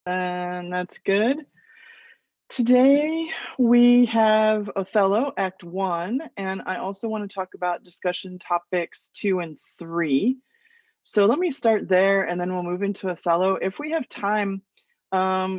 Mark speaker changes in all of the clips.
Speaker 1: And that's good. Today we have Othello Act I, and I also want to talk about discussion topics 2 and 3. So let me start there and then we'll move into Othello. If we have time,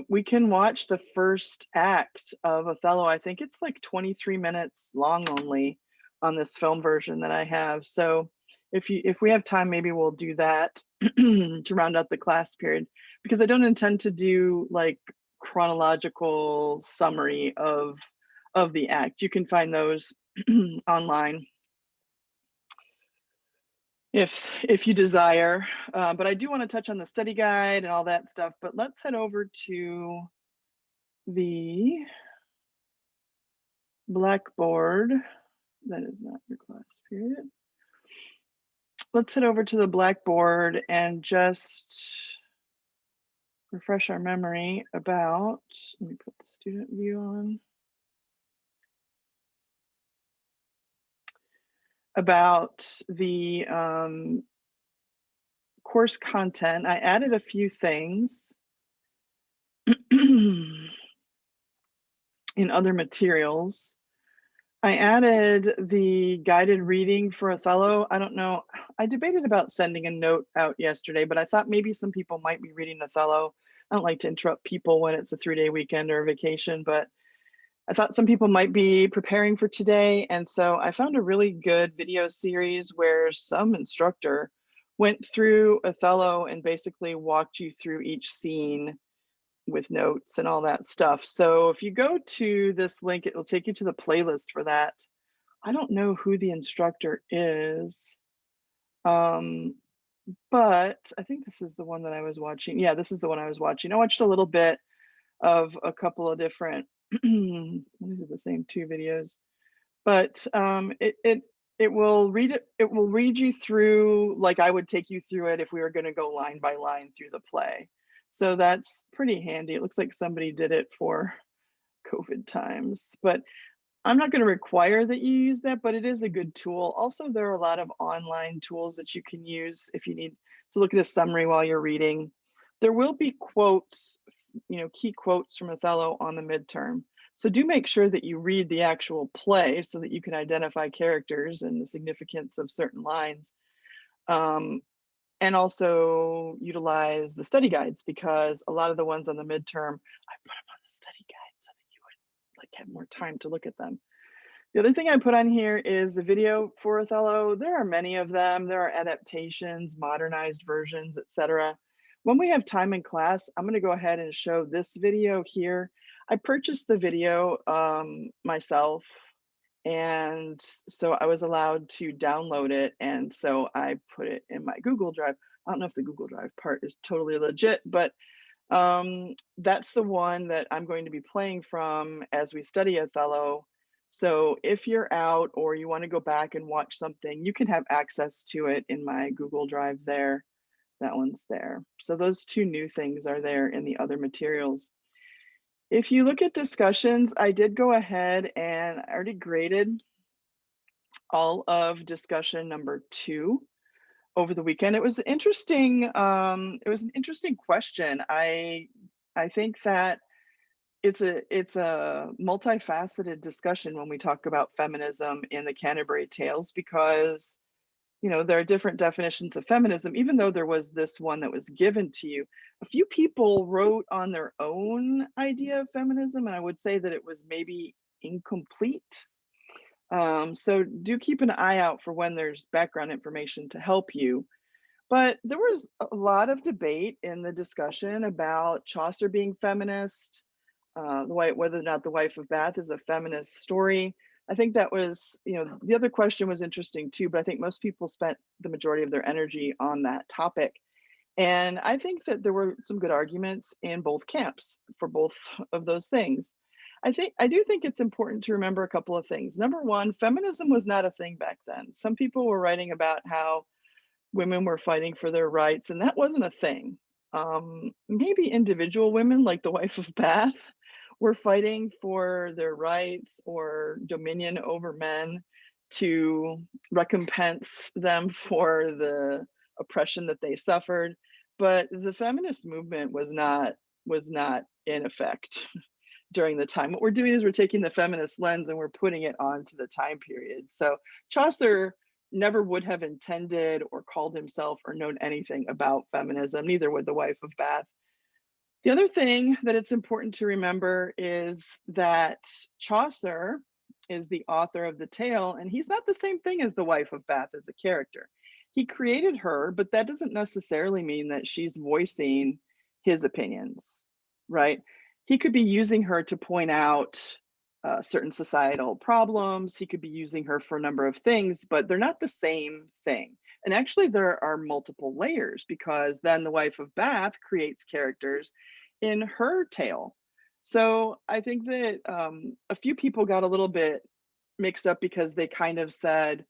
Speaker 1: we can watch the first act of Othello. I think it's like 23 minutes long only on this film version that I have. So if we have time, maybe we'll do that to round out the class period, because I don't intend to do like chronological summary of the act. You can find those online if you desire, but I do want to touch on the study guide and all that stuff. But let's head over to the Blackboard. That is not your class period. Let's head over to the Blackboard and just refresh our memory about, let me put the student view on, about the course content. I added a few things in other materials. I added the guided reading for Othello. I don't know, I debated about sending a note out yesterday, but I thought maybe some people might be reading Othello. I don't like to interrupt people when it's a 3-day weekend or a vacation, but I thought some people might be preparing for today. And so I found a really good video series where some instructor went through Othello and basically walked you through each scene with notes and all that stuff. So if you go to this link, it will take you to the playlist for that. I don't know who the instructor is, but I think this is the one that I was watching. Yeah, this is the one I was watching. I watched a little bit of a couple of different, these are the same 2 videos, but it will read you through like I would take you through it if we were going to go line by line through the play. So that's pretty handy. It looks like somebody did it for COVID times, but I'm not going to require that you use that, but it is a good tool. Also, there are a lot of online tools that you can use if you need to look at a summary while you're reading. There will be quotes, key quotes from Othello on the midterm. So do make sure that you read the actual play so that you can identify characters and the significance of certain lines. And also utilize the study guides, because a lot of the ones on the midterm, I put them on the study guide so that you would like have more time to look at them. The other thing I put on here is the video for Othello. There are many of them. There are adaptations, modernized versions, etc. When we have time in class, I'm going to go ahead and show this video here. I purchased the video myself, and so I was allowed to download it, and so I put it in my Google Drive. I don't know if the Google Drive part is totally legit, but that's the one that I'm going to be playing from as we study Othello. So if you're out or you want to go back and watch something, you can have access to it in my Google Drive there. That one's there. So those 2 new things are there in the other materials. If you look at discussions, I did go ahead and I already graded all of discussion number 2 over the weekend. It was interesting. It was an interesting question. I think that it's a multifaceted discussion when we talk about feminism in the Canterbury Tales, because there are different definitions of feminism. Even though there was this one that was given to you, a few people wrote on their own idea of feminism, and I would say that it was maybe incomplete. So do keep an eye out for when there's background information to help you. But there was a lot of debate in the discussion about Chaucer being feminist, whether or not The Wife of Bath is a feminist story. I think that was, the other question was interesting too, but I think most people spent the majority of their energy on that topic. And I think that there were some good arguments in both camps for both of those things. I do think it's important to remember a couple of things. Number one, feminism was not a thing back then. Some people were writing about how women were fighting for their rights, and that wasn't a thing. Maybe individual women like the Wife of Bath were fighting for their rights or dominion over men to recompense them for the oppression that they suffered. But the feminist movement was not was not in effect during the time. What we're doing is we're taking the feminist lens and we're putting it onto the time period. So Chaucer never would have intended or called himself or known anything about feminism, neither would the wife of Bath. The other thing that it's important to remember is that Chaucer is the author of the tale, and he's not the same thing as the wife of Bath as a character. He created her, but that doesn't necessarily mean that she's voicing his opinions, right? He could be using her to point out certain societal problems. He could be using her for a number of things, but they're not the same thing. And actually, there are multiple layers because then the wife of Bath creates characters in her tale. So I think that a few people got a little bit mixed up because they kind of said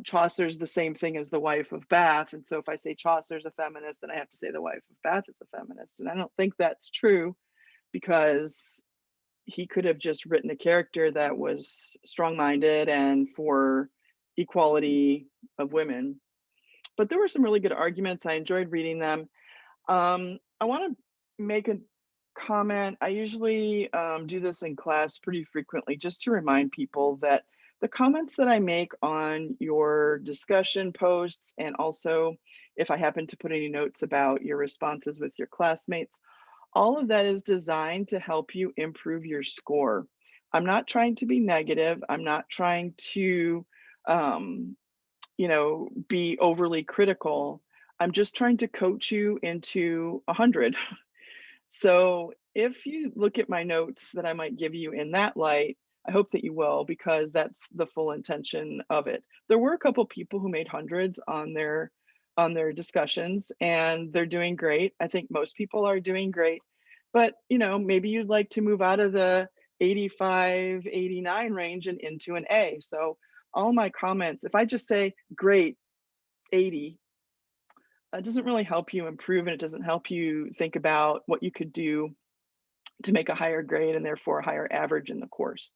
Speaker 1: Chaucer's the same thing as the wife of Bath. And so if I say Chaucer's a feminist, then I have to say the wife of Bath is a feminist. And I don't think that's true because he could have just written a character that was strong-minded and for equality of women. But there were some really good arguments. I enjoyed reading them. I want to make a comment. I usually do this in class pretty frequently just to remind people that the comments that I make on your discussion posts, and also if I happen to put any notes about your responses with your classmates, all of that is designed to help you improve your score. I'm not trying to be negative. I'm not trying to, um, be overly critical. I'm just trying to coach you into 100. So if you look at my notes that I might give you in that light, I hope that you will, because that's the full intention of it. There were a couple people who made hundreds on their discussions, and they're doing great. I think most people are doing great. But maybe you'd like to move out of the 85, 89 range and into an A. So all my comments, if I just say great 80, it doesn't really help you improve, and it doesn't help you think about what you could do to make a higher grade and therefore a higher average in the course.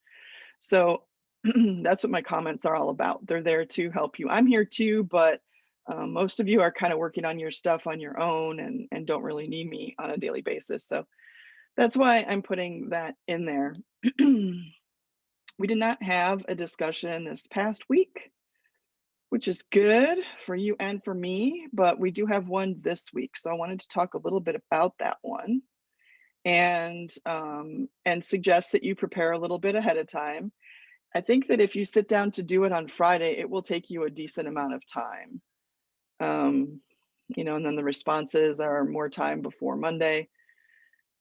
Speaker 1: So that's what my comments are all about. They're there to help you. I'm here too, but most of you are kind of working on your stuff on your own and don't really need me on a daily basis. So that's why I'm putting that in there. We did not have a discussion this past week, which is good for you and for me, but we do have one this week. So I wanted to talk a little bit about that one and suggest that you prepare a little bit ahead of time. I think that if you sit down to do it on Friday, it will take you a decent amount of time. And then the responses are more time before Monday.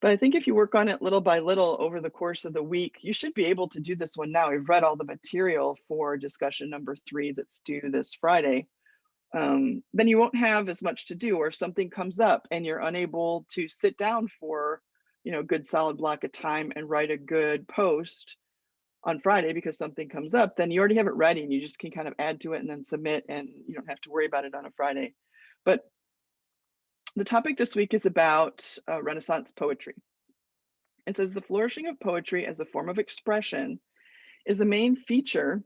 Speaker 1: But I think if you work on it little by little over the course of the week, you should be able to do this one now. We've read all the material for discussion number 3 that's due this Friday. Then you won't have as much to do, or if something comes up and you're unable to sit down for a good solid block of time and write a good post on Friday because something comes up, then you already have it ready and you just can kind of add to it and then submit, and you don't have to worry about it on a Friday. But the topic this week is about Renaissance poetry. It says the flourishing of poetry as a form of expression is the main feature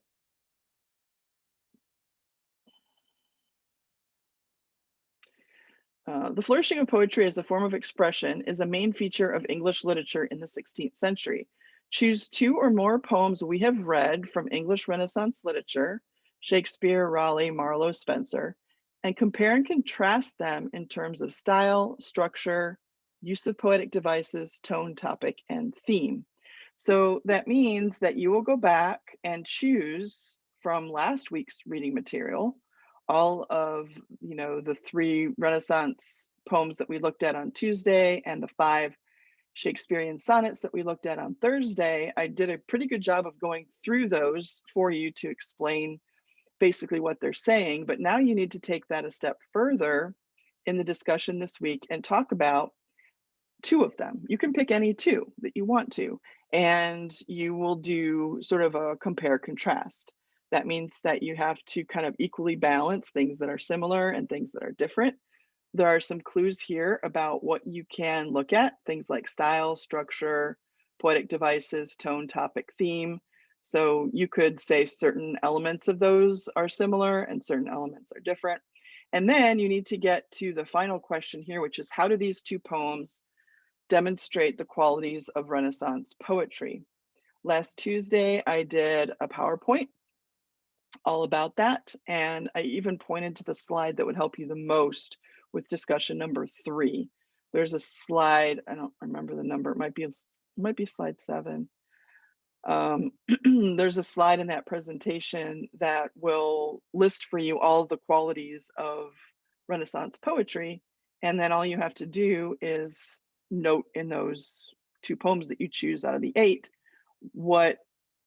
Speaker 1: the flourishing of poetry as a form of expression is a main feature of English literature in the 16th century. Choose 2 or more poems we have read from English Renaissance literature, Shakespeare, Raleigh, Marlowe, Spenser, and compare and contrast them in terms of style, structure, use of poetic devices, tone, topic, and theme. So that means that you will go back and choose from last week's reading material all of the 3 Renaissance poems that we looked at on Tuesday and the 5 Shakespearean sonnets that we looked at on Thursday. I did a pretty good job of going through those for you to explain basically what they're saying, but now you need to take that a step further in the discussion this week and talk about 2 of them. You can pick any 2 that you want to, and you will do sort of a compare contrast. That means that you have to kind of equally balance things that are similar and things that are different. There are some clues here about what you can look at, things like style, structure, poetic devices, tone, topic, theme. So you could say certain elements of those are similar and certain elements are different. And then you need to get to the final question here, which is how do these 2 poems demonstrate the qualities of Renaissance poetry. Last Tuesday, I did a PowerPoint all about that, and I even pointed to the slide that would help you the most with discussion number 3. There's a slide, I don't remember the number, it might be slide 7. There's a slide in that presentation that will list for you all of the qualities of Renaissance poetry, and then all you have to do is note in those 2 poems that you choose out of the 8 what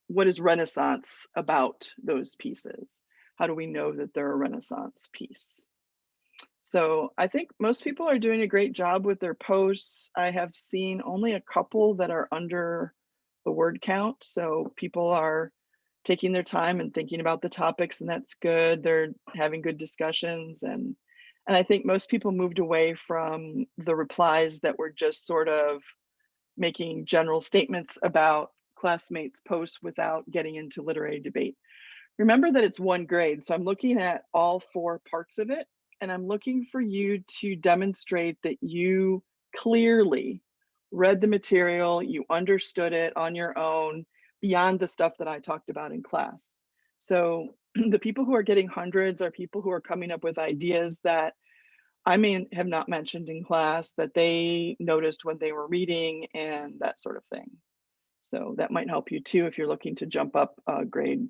Speaker 1: is Renaissance about those pieces. How do we know that they're a Renaissance piece? So I think most people are doing a great job with their posts. I have seen only a couple that are under the word count, so people are taking their time and thinking about the topics, and that's good. They're having good discussions, and I think most people moved away from the replies that were just sort of making general statements about classmates' posts without getting into literary debate. Remember that it's 1 grade, so I'm looking at all 4 parts of it, and I'm looking for you to demonstrate that you clearly read the material, you understood it on your own, beyond the stuff that I talked about in class. So the people who are getting hundreds are people who are coming up with ideas that I may have not mentioned in class that they noticed when they were reading and that sort of thing. So that might help you too if you're looking to jump up a grade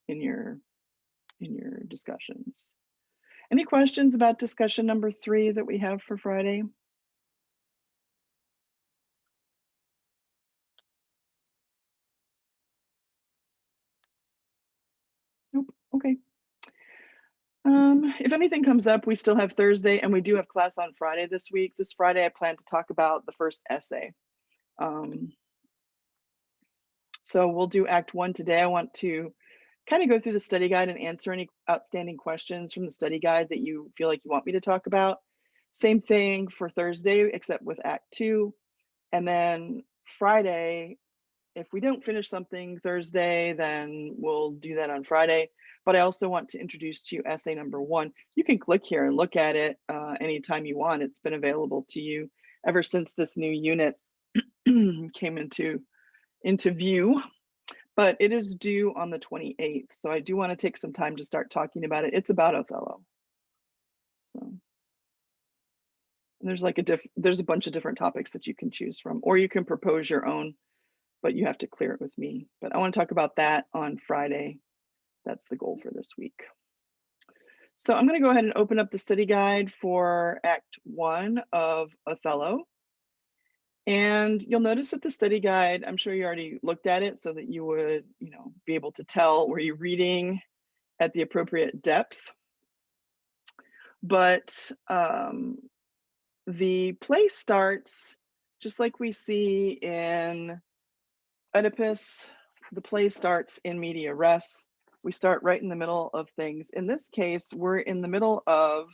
Speaker 1: in your discussions. Any questions about discussion number 3 that we have for Friday? Nope. Okay. If anything comes up, we still have Thursday, and we do have class on Friday this week. This Friday, I plan to talk about the first essay. So we'll do Act 1 today. I want to kind of go through the study guide and answer any outstanding questions from the study guide that you feel like you want me to talk about. Same thing for Thursday, except with Act 2. And then Friday, if we don't finish something Thursday, then we'll do that on Friday. But I also want to introduce to you essay number 1. You can click here and look at it anytime you want. It's been available to you ever since this new unit came into view, but it is due on the 28th. So I do want to take some time to start talking about it. It's about Othello. So there's like there's a bunch of different topics that you can choose from, or you can propose your own, but you have to clear it with me. But I want to talk about that on Friday. That's the goal for this week. So I'm going to go ahead and open up the study guide for Act 1 of Othello. And you'll notice that the study guide, I'm sure you already looked at it so that you would, be able to tell, were you reading at the appropriate depth? But the play starts just like we see in Oedipus. The play starts in media res. We start right in the middle of things. In this case, we're in the middle of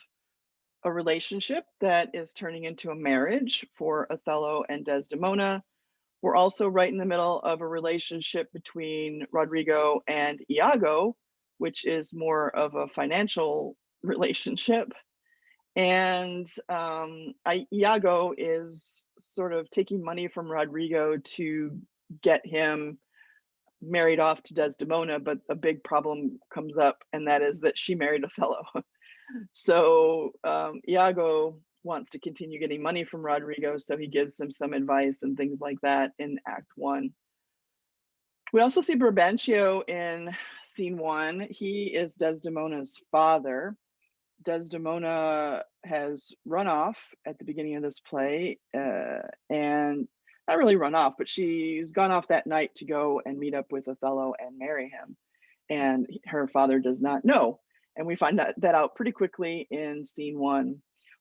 Speaker 1: a relationship that is turning into a marriage for Othello and Desdemona. We're also right in the middle of a relationship between Rodrigo and Iago, which is more of a financial relationship. And Iago is sort of taking money from Rodrigo to get him married off to Desdemona, but a big problem comes up, and that is that she married Othello. So Iago wants to continue getting money from Rodrigo, so he gives him some advice and things like that in Act 1. We also see Brabantio in Scene 1. He is Desdemona's father. Desdemona has run off at the beginning of this play, and not really run off, but she's gone off that night to go and meet up with Othello and marry him. And her father does not know. And we find that out pretty quickly in Scene 1.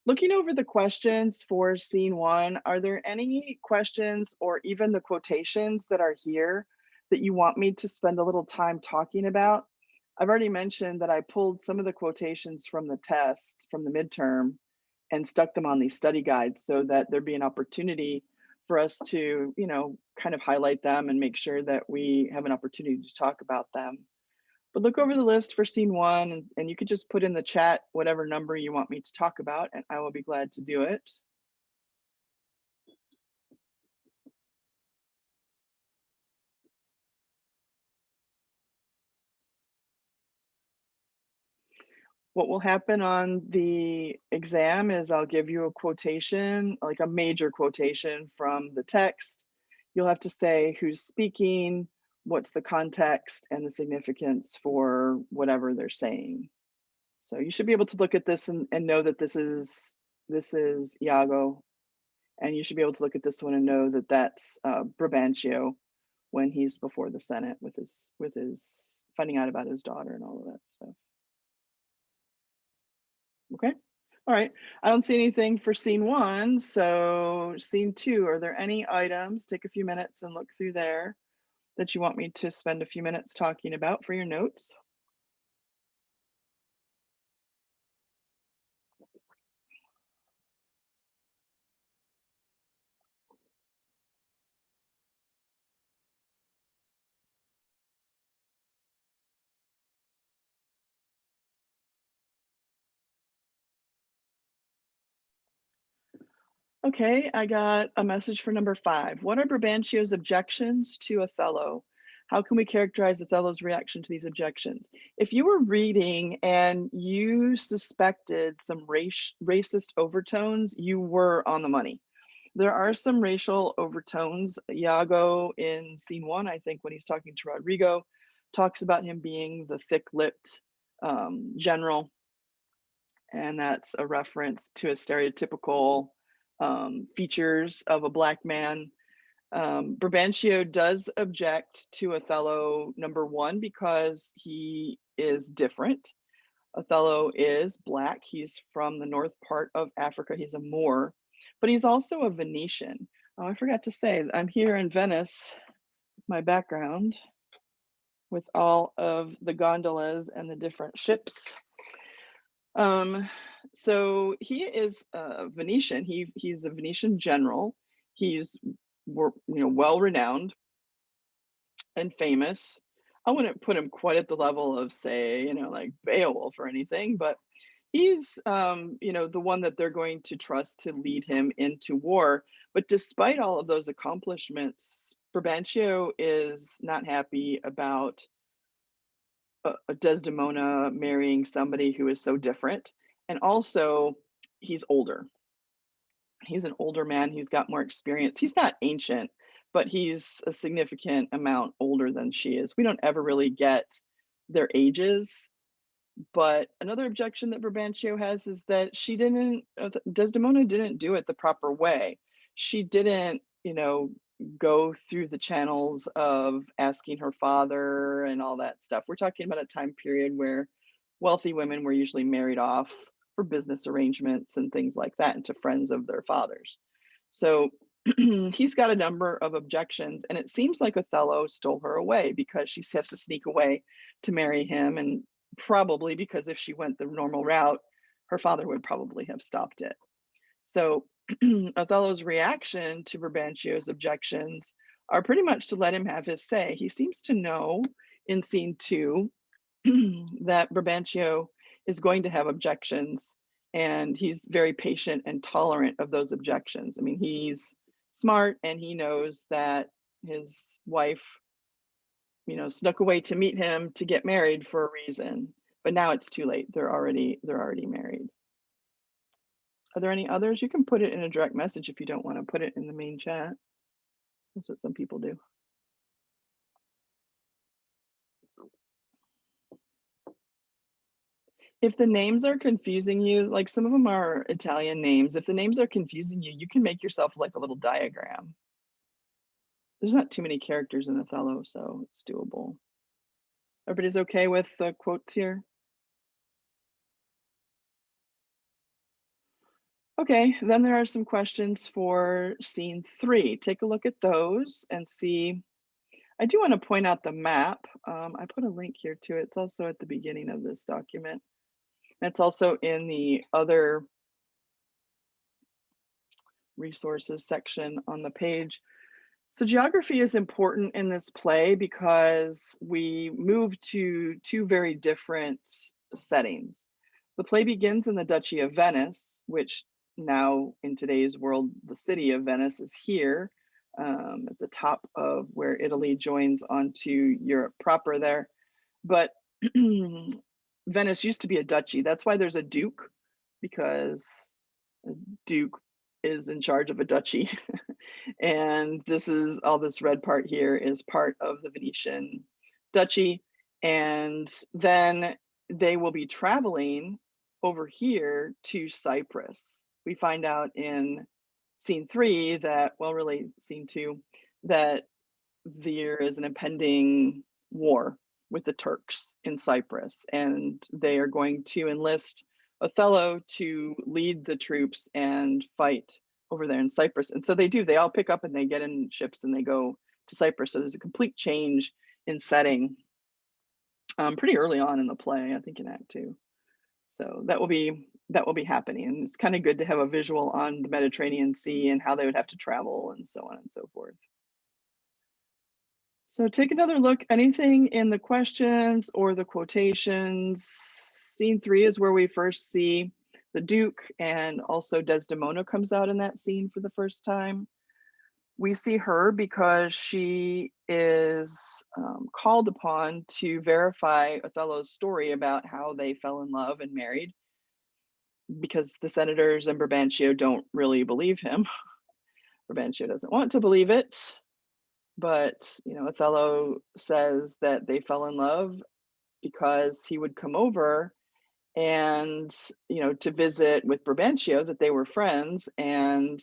Speaker 1: Looking over the questions for Scene 1, are there any questions or even the quotations that are here that you want me to spend a little time talking about? I've already mentioned that I pulled some of the quotations from the test, from the midterm, and stuck them on these study guides so that there'd be an opportunity for us to, kind of highlight them and make sure that we have an opportunity to talk about them. But look over the list for Scene 1, and you could just put in the chat whatever number you want me to talk about, and I will be glad to do it. What will happen on the exam is I'll give you a quotation, like a major quotation from the text. You'll have to say who's speaking, what's the context, and the significance for whatever they're saying. So you should be able to look at this and know that this is Iago, and you should be able to look at this one and know that that's Brabantio when he's before the Senate with his finding out about his daughter and all of that stuff. Okay. All right. I don't see anything for scene one. So scene two, are there any items? Take a few minutes and look through there that you want me to spend a few minutes talking about for your notes. Okay, I got a message for number 5. What are Brabantio's objections to Othello? How can we characterize Othello's reaction to these objections? If you were reading and you suspected some racist overtones, you were on the money. There are some racial overtones. Iago in scene 1, I think, when he's talking to Rodrigo, talks about him being the thick-lipped general, and that's a reference to a stereotypical features of a black man. Brabantio does object to Othello, number 1, because he is different. Othello is black. He's from the north part of Africa. He's a Moor, but he's also a Venetian. Oh, I forgot to say, I'm here in Venice, my background, with all of the gondolas and the different ships. So he is a Venetian. He's a Venetian general. He's well renowned and famous. I wouldn't put him quite at the level of, say, like Beowulf or anything, but he's the one that they're going to trust to lead him into war. But despite all of those accomplishments, Brabantio is not happy about Desdemona marrying somebody who is so different. And also, he's older. He's an older man. He's got more experience. He's not ancient, but he's a significant amount older than she is. We don't ever really get their ages. But another objection that Brabantio has is that Desdemona didn't do it the proper way. She didn't, go through the channels of asking her father and all that stuff. We're talking about a time period where wealthy women were usually married off for business arrangements and things like that, and to friends of their fathers. So he's got a number of objections, and it seems like Othello stole her away because she has to sneak away to marry him, and probably because if she went the normal route, her father would probably have stopped it. So Othello's reaction to Brabantio's objections are pretty much to let him have his say. He seems to know in scene 2 that Brabantio is going to have objections, and he's very patient and tolerant of those objections. I mean, he's smart and he knows that his wife, snuck away to meet him to get married for a reason, but now it's too late. They're already married. Are there any others? You can put it in a direct message if you don't want to put it in the main chat. That's what some people do. If the names are confusing you, like some of them are Italian names, if the names are confusing you, you can make yourself like a little diagram. There's not too many characters in Othello, so it's doable. Everybody's okay with the quotes here? Okay, then there are some questions for scene 3. Take a look at those and see. I do want to point out the map. I put a link here to it. It's also at the beginning of this document. It's also in the other resources section on the page. So geography is important in this play because we move to 2 very different settings. The play begins in the Duchy of Venice, which now in today's world, the city of Venice is here at the top of where Italy joins onto Europe proper there. But Venice used to be a duchy. That's why there's a duke, because a duke is in charge of a duchy. And this is all this red part here is part of the Venetian duchy. And then they will be traveling over here to Cyprus. We find out in scene 3 that, well, really scene 2, that there is an impending war with the Turks in Cyprus, and they are going to enlist Othello to lead the troops and fight over there in Cyprus. And so they do, they all pick up and they get in ships and they go to Cyprus. So there's a complete change in setting pretty early on in the play, I think in Act 2. So that will be happening. And it's kind of good to have a visual on the Mediterranean Sea and how they would have to travel and so on and so forth. So take another look, anything in the questions or the quotations. Scene 3 is where we first see the Duke, and also Desdemona comes out in that scene for the first time. We see her because she is called upon to verify Othello's story about how they fell in love and married, because the senators and Brabantio don't really believe him. Brabantio doesn't want to believe it. But, Othello says that they fell in love because he would come over and, to visit with Brabantio, that they were friends, and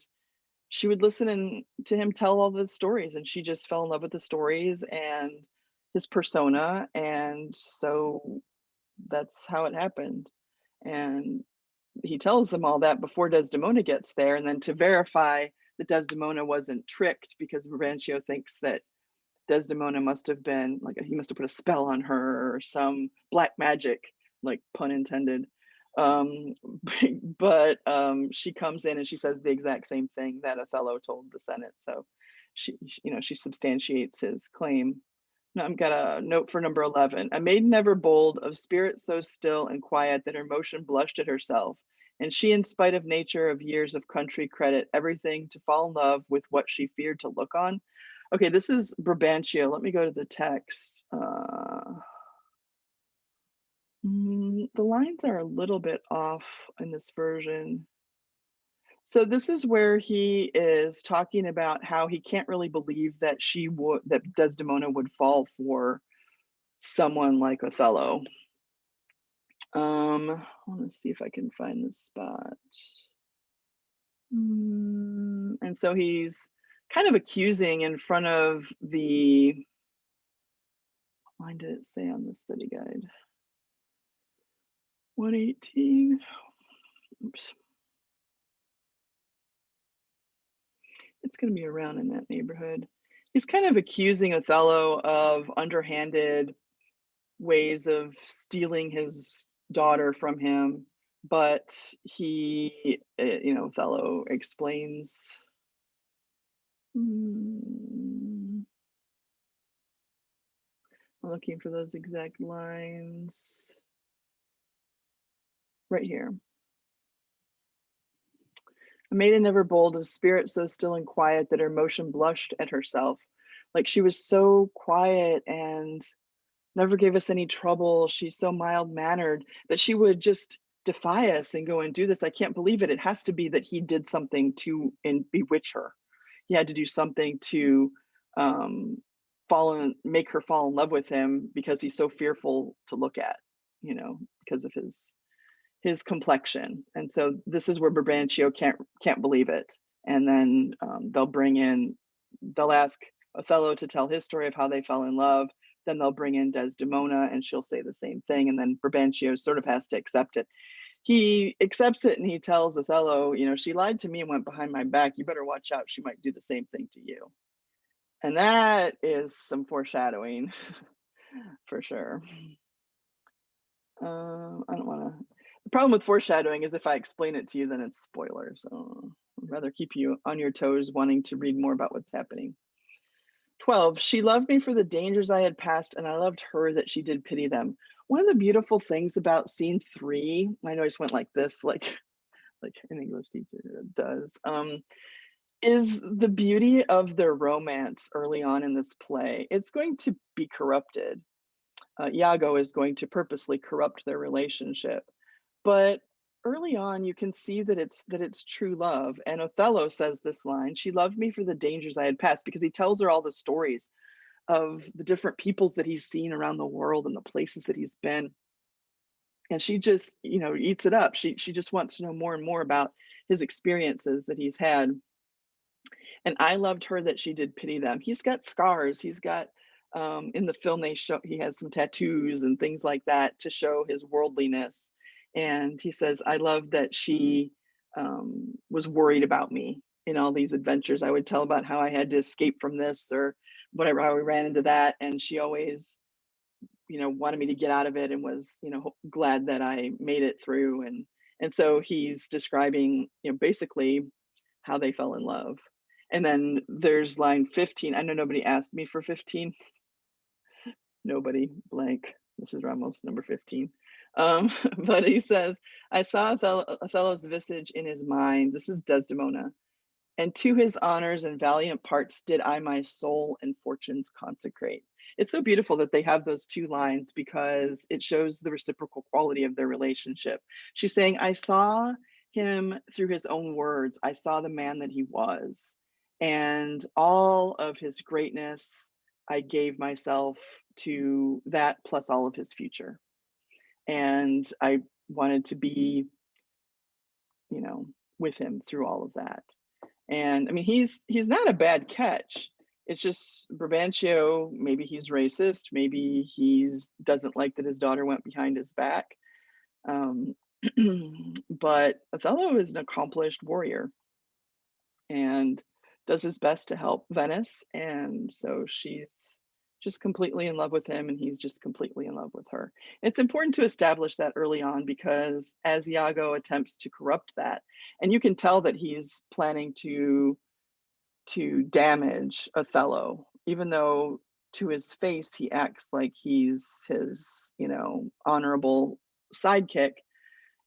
Speaker 1: she would listen to him tell all the stories, and she just fell in love with the stories and his persona, and so that's how it happened. And he tells them all that before Desdemona gets there, and then to verify that Desdemona wasn't tricked, because Brabantio thinks that Desdemona must have been like, he must have put a spell on her or some black magic, like pun intended. Um, but she comes in and she says the exact same thing that Othello told the Senate. So she substantiates his claim. Now I've got a note for number 11. A maiden ever bold, of spirit so still and quiet that her motion blushed at herself. And she, in spite of nature, of years of country credit, everything to fall in love with what she feared to look on. Okay, this is Brabantio. Let me go to the text. The lines are a little bit off in this version. So this is where he is talking about how he can't really believe that that Desdemona would fall for someone like Othello. I want to see if I can find this spot. And so he's kind of accusing in front of the, what line did it say on the study guide? 118. Oops. It's going to be around in that neighborhood. He's kind of accusing Othello of underhanded ways of stealing his daughter from him, but Othello explains. I'm looking for those exact lines right here. A maiden ever bold, of spirit so still and quiet that her motion blushed at herself. Like, she was so quiet and never gave us any trouble. She's so mild-mannered that she would just defy us and go and do this. I can't believe it. It has to be that he did something to bewitch her. He had to do something to make her fall in love with him, because he's so fearful to look at, because of his complexion. And so this is where Brabantio can't believe it. And then they'll ask Othello to tell his story of how they fell in love. Then they'll bring in Desdemona and she'll say the same thing. And then Brabantio sort of has to accept it. He accepts it and he tells Othello, she lied to me and went behind my back. You better watch out. She might do the same thing to you. And that is some foreshadowing for sure. I don't want to. The problem with foreshadowing is if I explain it to you, then it's spoiler. So I'd rather keep you on your toes wanting to read more about what's happening. 12, she loved me for the dangers I had passed, and I loved her that she did pity them. One of the beautiful things about scene 3, I know I just went like this, like an English teacher does, is the beauty of their romance early on in this play. It's going to be corrupted. Iago is going to purposely corrupt their relationship. But early on, you can see that it's true love. And Othello says this line: "She loved me for the dangers I had passed," because he tells her all the stories of the different peoples that he's seen around the world and the places that he's been. And she just, eats it up. She just wants to know more and more about his experiences that he's had. And I loved her that she did pity them. He's got scars. He's got in the film they show he has some tattoos and things like that to show his worldliness. And he says, "I love that she was worried about me in all these adventures. I would tell about how I had to escape from this or whatever, how we ran into that, and she always, wanted me to get out of it and was, glad that I made it through." And so he's describing, basically how they fell in love. And then there's line 15. I know nobody asked me for 15. Nobody, blank. This is Ramos, number 15. But he says, "I saw Othello's visage in his mind." This is Desdemona. "And to his honors and valiant parts did I my soul and fortunes consecrate." It's so beautiful that they have those two lines because it shows the reciprocal quality of their relationship. She's saying, "I saw him through his own words. I saw the man that he was, and all of his greatness. I gave myself to that plus all of his future. And I wanted to be, you know, with him through all of that." And I mean, he's not a bad catch. It's just Brabantio, maybe he's racist, maybe he's doesn't like that his daughter went behind his back. Um, but Othello is an accomplished warrior and does his best to help Venice. And so she's just completely in love with him, and he's just completely in love with her. It's important to establish that early on because as Iago attempts to corrupt that, and you can tell that he's planning to damage Othello, even though to his face he acts like he's his, honorable sidekick.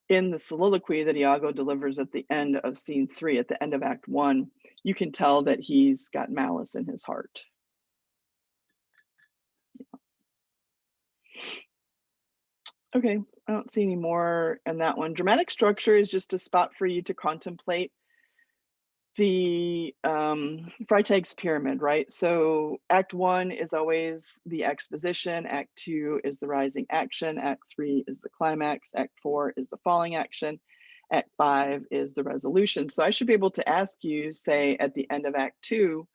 Speaker 1: In the soliloquy that Iago delivers at the end of scene 3, at the end of Act 1, you can tell that he's got malice in his heart. Okay, I don't see any more in that one. Dramatic structure is just a spot for you to contemplate the Freytag's pyramid, right? So Act 1 is always the exposition, Act 2 is the rising action, Act 3 is the climax, Act 4 is the falling action, Act 5 is the resolution. So I should be able to ask you, say, at the end of Act 2,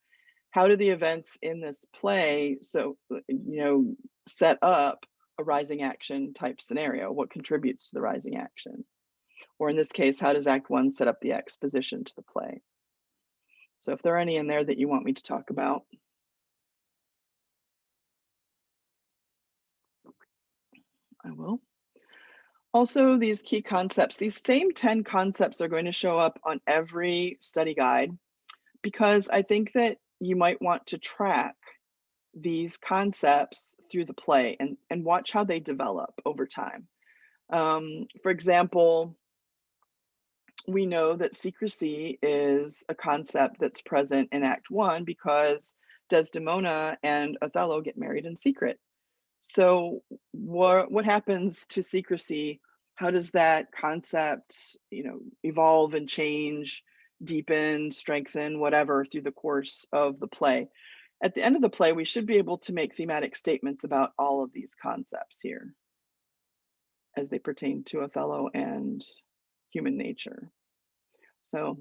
Speaker 1: how do the events in this play set up a rising action type scenario? What contributes to the rising action? Or in this case, how does Act 1 set up the exposition to the play? So if there are any in there that you want me to talk about. I will. Also, these key concepts, these same 10 concepts are going to show up on every study guide because I think that you might want to track these concepts through the play and watch how they develop over time. For example, we know that secrecy is a concept that's present in Act 1 because Desdemona and Othello get married in secret. So what happens to secrecy? How does that concept, evolve and change, deepen, strengthen, whatever through the course of the play? At the end of the play, we should be able to make thematic statements about all of these concepts here as they pertain to Othello and human nature. So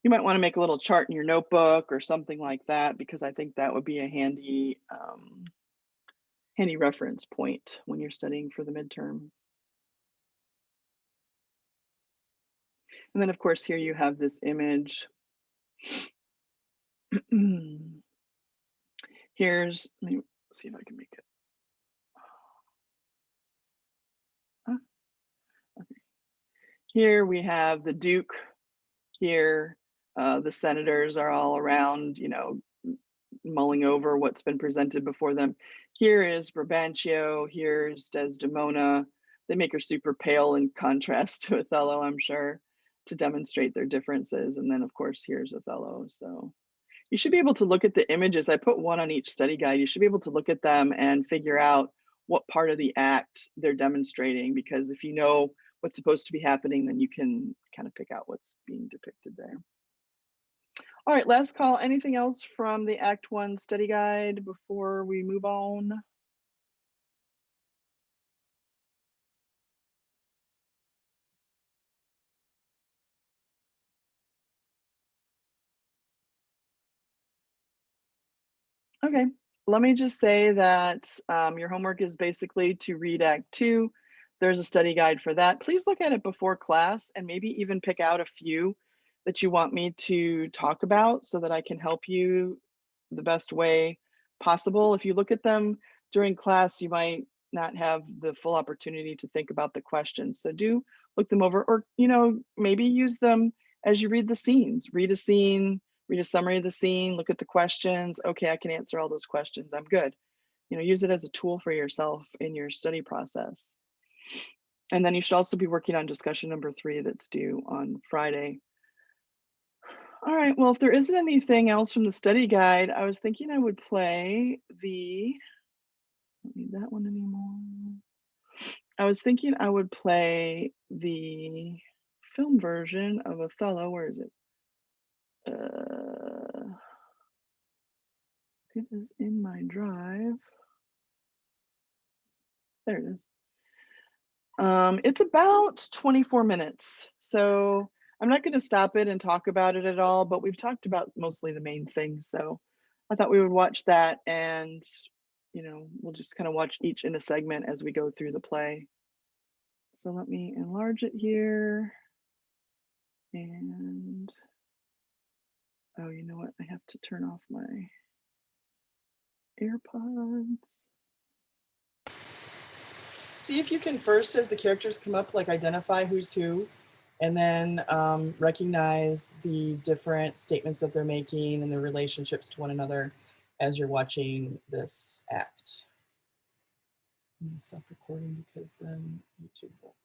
Speaker 1: you might want to make a little chart in your notebook or something like that, because I think that would be a handy reference point when you're studying for the midterm. And then of course, here you have this image. Let me see if I can make it. Okay. Here we have the Duke. Here, the senators are all around, mulling over what's been presented before them. Here is Brabantio, here's Desdemona. They make her super pale in contrast to Othello, I'm sure, to demonstrate their differences. And then of course, here's Othello. So you should be able to look at the images. I put one on each study guide. You should be able to look at them and figure out what part of the act they're demonstrating, because if you know what's supposed to be happening, then you can kind of pick out what's being depicted there. All right, last call. Anything else from the Act 1 study guide before we move on? Okay, let me just say that your homework is basically to read Act 2. There's a study guide for that. Please look at it before class and maybe even pick out a few that you want me to talk about so that I can help you the best way possible. If you look at them during class, you might not have the full opportunity to think about the questions. So do look them over, or maybe use them as you read the scenes. Read a scene, read a summary of the scene, look at the questions. Okay, I can answer all those questions. I'm good. Use it as a tool for yourself in your study process. And then you should also be working on discussion number 3 that's due on Friday. All right, well, if there isn't anything else from the study guide, I was thinking I would play the, don't need that one anymore. I was thinking I would play the film version of Othello. Where is it? It is in my drive. There it is. It's about 24 minutes. So I'm not going to stop it and talk about it at all, but we've talked about mostly the main things. So I thought we would watch that, and we'll just kind of watch each in a segment as we go through the play. So let me enlarge it here. And oh, you know what? I have to turn off my AirPods. See if you can first, as the characters come up, like identify who's who, and then recognize the different statements that they're making and their relationships to one another as you're watching this act. I'm gonna stop recording because then YouTube will